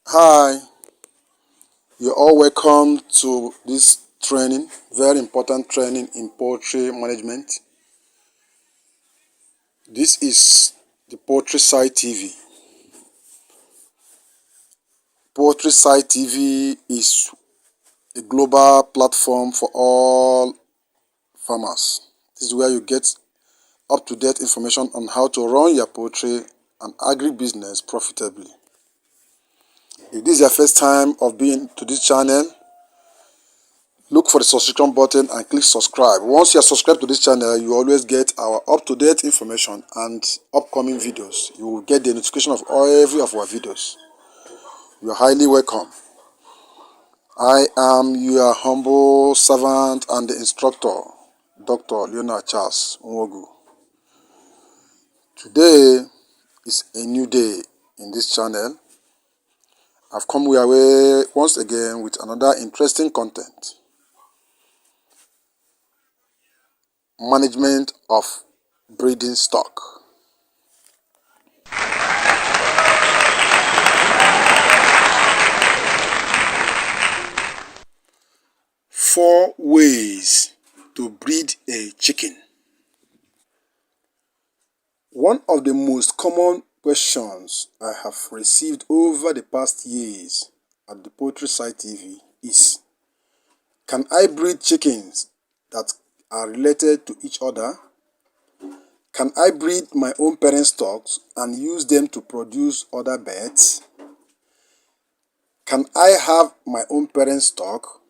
Hi, you're all welcome to this training, very important training in poultry management. This is the Poultry Site TV. Poultry Site TV is a global platform for all farmers. This is where you get up-to-date information on how to run your poultry and agri-business profitably. If this is your first time of being to this channel, look for the subscription button and click subscribe. Once you are subscribed to this channel, you always get our up-to-date information and upcoming videos. You will get the notification of every of our videos. You are highly welcome. I am your humble servant and the instructor, Dr. Leonard Charles Nwogu. Today is a new day in this channel. I've come your way once again with another interesting content. Management of breeding stock. Four ways to breed a chicken. One of the most common questions I have received over the past years at the Poultry Site TV is, can I breed chickens that are related to each other? Can I breed my own parent stocks and use them to produce other birds? Can I have my own parent stock?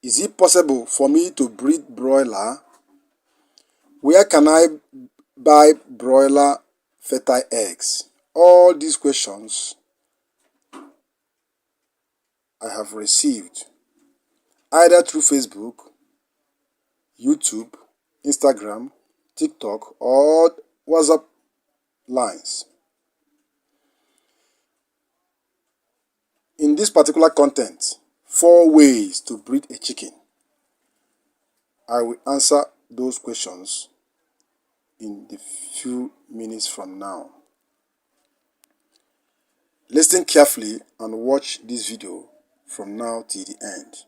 Is it possible for me to breed broiler? Where can I buy broiler fertile eggs? All these questions I have received either through Facebook, YouTube, Instagram, TikTok, or WhatsApp lines. In this particular content, 4 ways to breed a chicken, I will answer those questions in the few minutes from now. Listen carefully and watch this video from now till the end.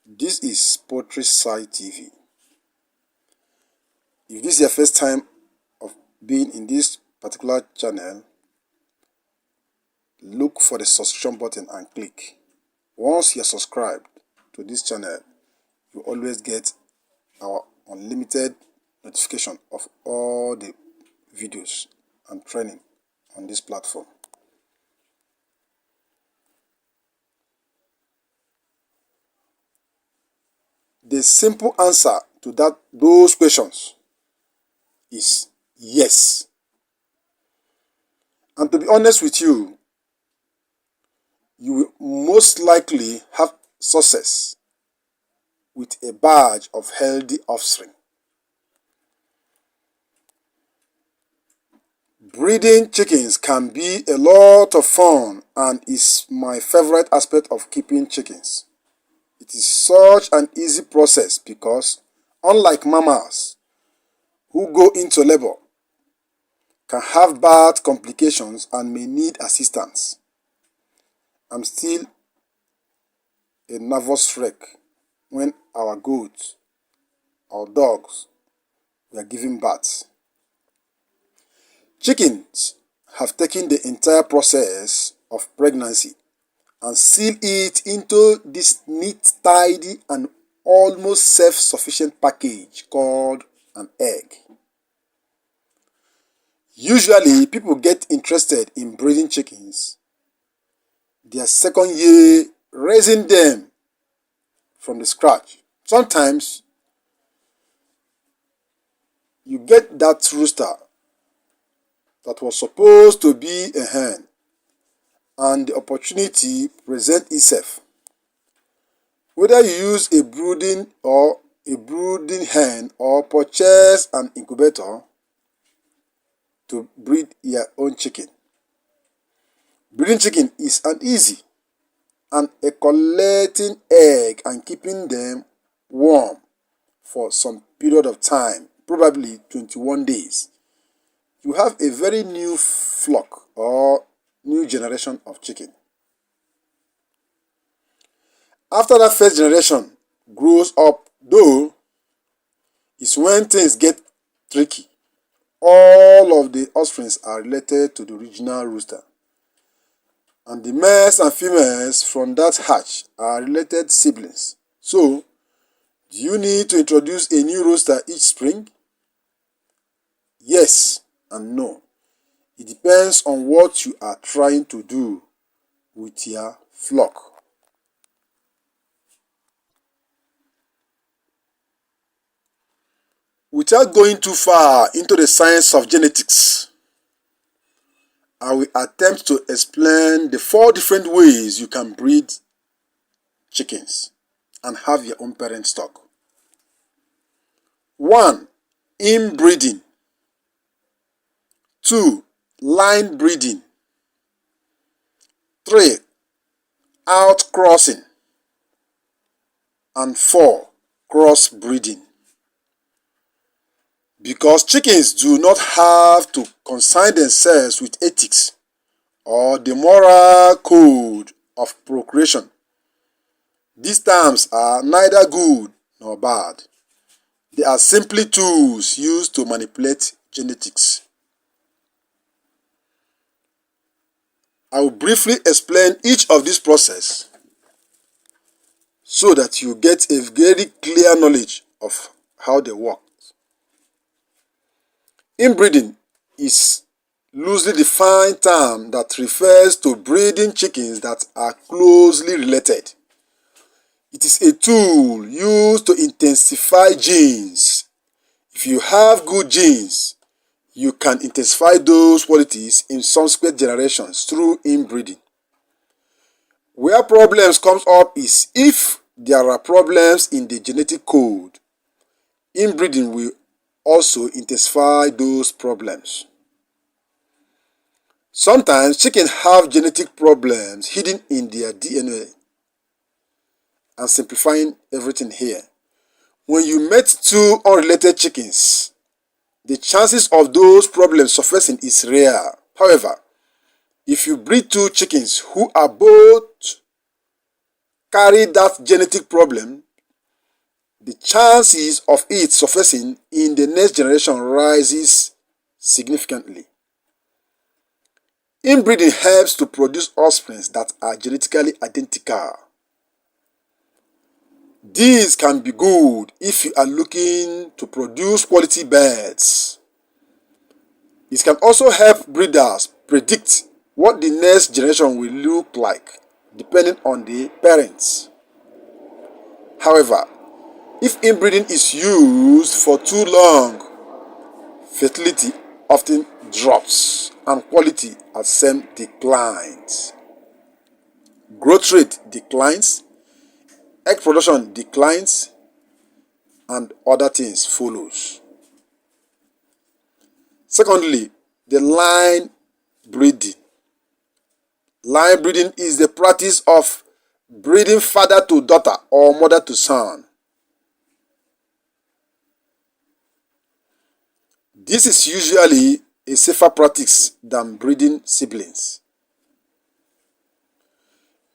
This is Poultry Site TV. If this is your first time of being in this particular channel, look for the subscription button and click. Once you're subscribed to this channel, you always get our unlimited notification of all the videos and training on this platform. The simple answer to those questions is yes. And to be honest with you, you will most likely have success with a batch of healthy offspring. Breeding chickens can be a lot of fun and is my favorite aspect of keeping chickens. It is such an easy process because, unlike mammals who go into labor, can have birth complications and may need assistance, I'm still a nervous wreck when our goats or dogs were giving birth. Chickens have taken the entire process of pregnancy and seal it into this neat, tidy, and almost self-sufficient package called an egg. Usually, people get interested in breeding chickens their second year, raising them from the scratch. Sometimes, you get that rooster that was supposed to be a hen, and the opportunity presents itself. Whether you use a brooding hen or purchase an incubator to breed your own chicken. Breeding chicken is an easy and a collecting egg and keeping them warm for some period of time, probably 21 days. You have a very new flock or generation of chicken. After that first generation grows up, though, is when things get tricky. All of the offspring are related to the original rooster, and the males and females from that hatch are related siblings. So, do you need to introduce a new rooster each spring? Yes and no. It depends on what you are trying to do with your flock. Without going too far into the science of genetics, I will attempt to explain the 4 different ways you can breed chickens and have your own parent stock. 1. Inbreeding. 2. Line breeding. 3. Outcrossing. And 4. Crossbreeding. Because chickens do not have to concern themselves with ethics or the moral code of procreation, these terms are neither good nor bad. They are simply tools used to manipulate genetics. I will briefly explain each of these processes so that you get a very clear knowledge of how they work. Inbreeding is loosely defined term that refers to breeding chickens that are closely related. It is a tool used to intensify genes. If you have good genes, you can intensify those qualities in subsequent generations through inbreeding. Where problems comes up is if there are problems in the genetic code. Inbreeding will also intensify those problems. Sometimes chickens have genetic problems hidden in their DNA. I'm simplifying everything here. When you met 2 unrelated chickens, the chances of those problems surfacing is rare. However, if you breed 2 chickens who are both carry that genetic problem, the chances of it surfacing in the next generation rises significantly. Inbreeding helps to produce offspring that are genetically identical. This can be good if you are looking to produce quality birds. It can also help breeders predict what the next generation will look like depending on the parents. However, if inbreeding is used for too long, fertility often drops and quality at same declines. Growth rate declines, egg production declines, and other things follows. Secondly, the line breeding. Line breeding is the practice of breeding father to daughter or mother to son. This is usually a safer practice than breeding siblings.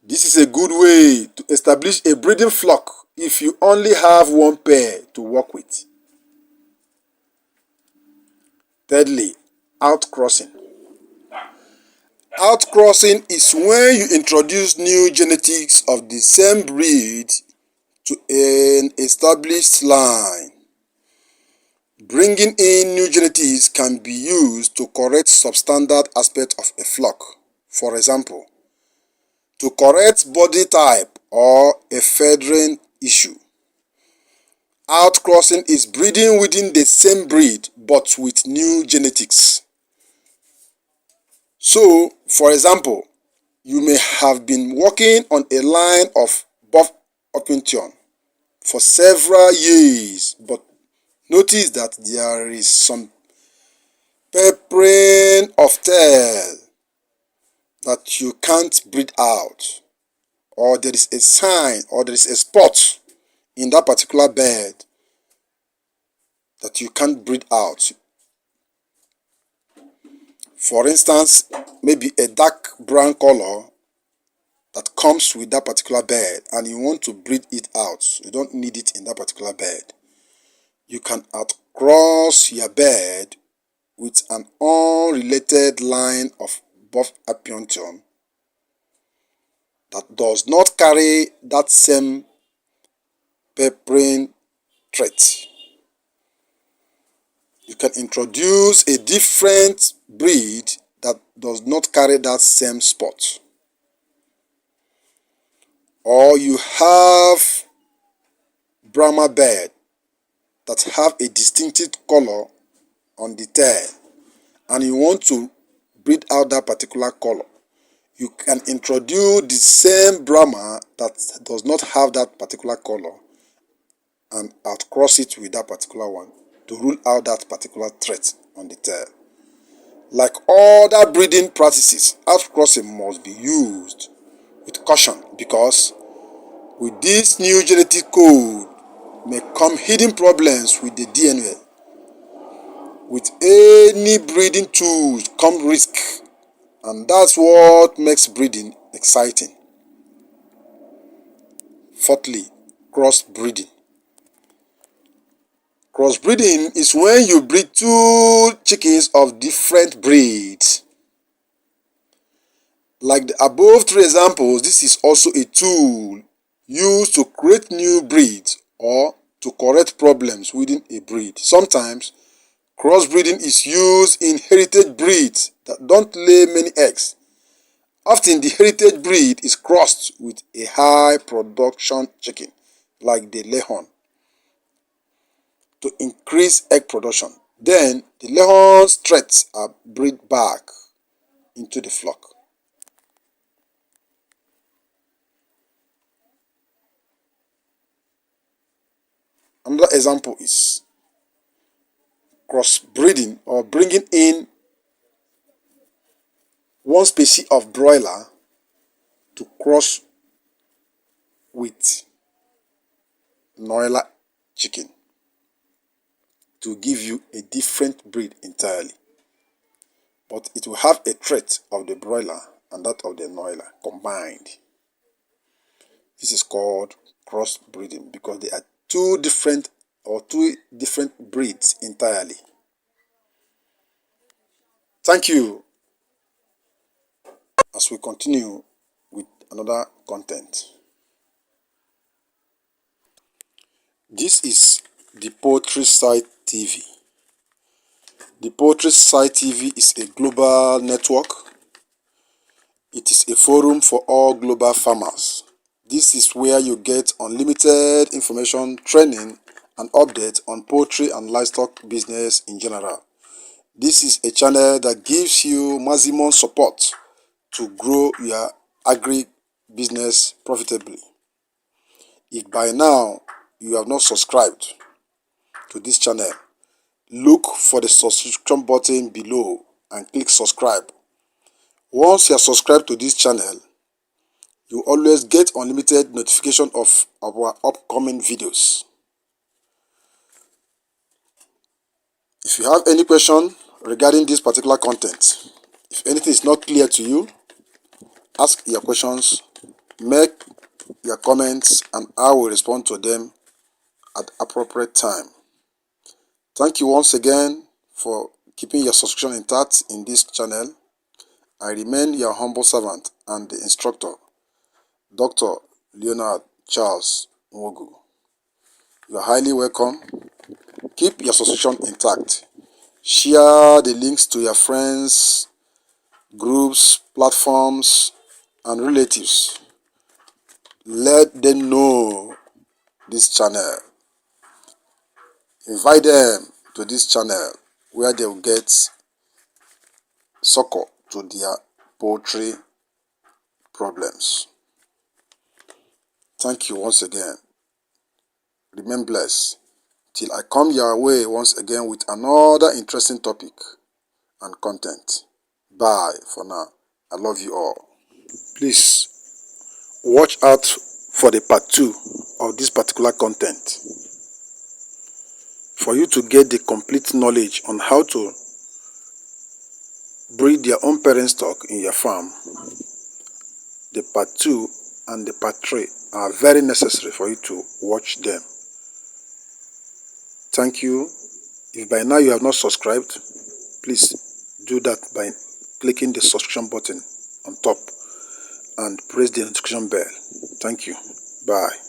This is a good way to establish a breeding flock if you only have one pair to work with. Thirdly, outcrossing. Outcrossing is when you introduce new genetics of the same breed to an established line. Bringing in new genetics can be used to correct substandard aspects of a flock. For example, to correct body type or a feathering issue. Outcrossing is breeding within the same breed but with new genetics. So, for example, you may have been working on a line of buff Orpington for several years, but notice that there is some peppering of tail that you can't breed out, or there is a sign or there is a spot in that particular bird that you can't breed out. For instance, maybe a dark brown color that comes with that particular bird and you want to breed it out, you don't need it in that particular bird, you can outcross your bird with an unrelated line of buff appiantion that does not carry that same peppering trait. You can introduce a different breed that does not carry that same spot. Or you have Brahma bird that have a distinctive color on the tail and you want to breed out that particular color. You can introduce the same Brahma that does not have that particular color and outcross it with that particular one to rule out that particular trait on the tail. Like other breeding practices, outcrossing must be used with caution because with this new genetic code may come hidden problems with the DNA. With any breeding tools come risk, and that's what makes breeding exciting. Fourthly, crossbreeding. Crossbreeding is when you breed two chickens of different breeds. Like the above three examples, this is also a tool used to create new breeds or to correct problems within a breed. Sometimes, crossbreeding is used in heritage breeds that don't lay many eggs. Often, the heritage breed is crossed with a high production chicken, like the Leghorn, to increase egg production. Then, the Leghorn's traits are bred back into the flock. Another example is crossbreeding or bringing in one species of broiler to cross with Noila chicken to give you a different breed entirely. But it will have a trait of the broiler and that of the Noila combined. This is called crossbreeding because they are two different breeds entirely. Thank you as we continue with another content. This is the Poultry Site TV. The Poultry Site TV is a global network. It is a forum for all global farmers. This is where you get unlimited information, training, and updates on poultry and livestock business in general. This is a channel that gives you maximum support to grow your agri-business profitably. If by now you have not subscribed to this channel, look for the subscription button below and click subscribe. Once you are subscribed to this channel, you always get unlimited notification of our upcoming videos. If you have any question regarding this particular content, if anything is not clear to you, ask your questions, make your comments, and I will respond to them at appropriate time. Thank you once again for keeping your subscription intact in this channel. I remain your humble servant and the instructor, Dr. Leonard Charles Nwogu. You are highly welcome. Keep your subscription intact. Share the links to your friends, groups, platforms, and relatives. Let them know this channel. Invite them to this channel where they will get succor to their poultry problems. Thank you once again. Remain blessed till I come your way once again with another interesting topic and content. Bye for now. I love you all. Please watch out for the part 2 of this particular content for you to get the complete knowledge on how to breed your own parent stock in your farm the part 2 and the part 3 are very necessary for you to watch them. Thank you. If by now you have not subscribed, please do that by clicking the subscription button on top and press the notification bell. Thank you. Bye.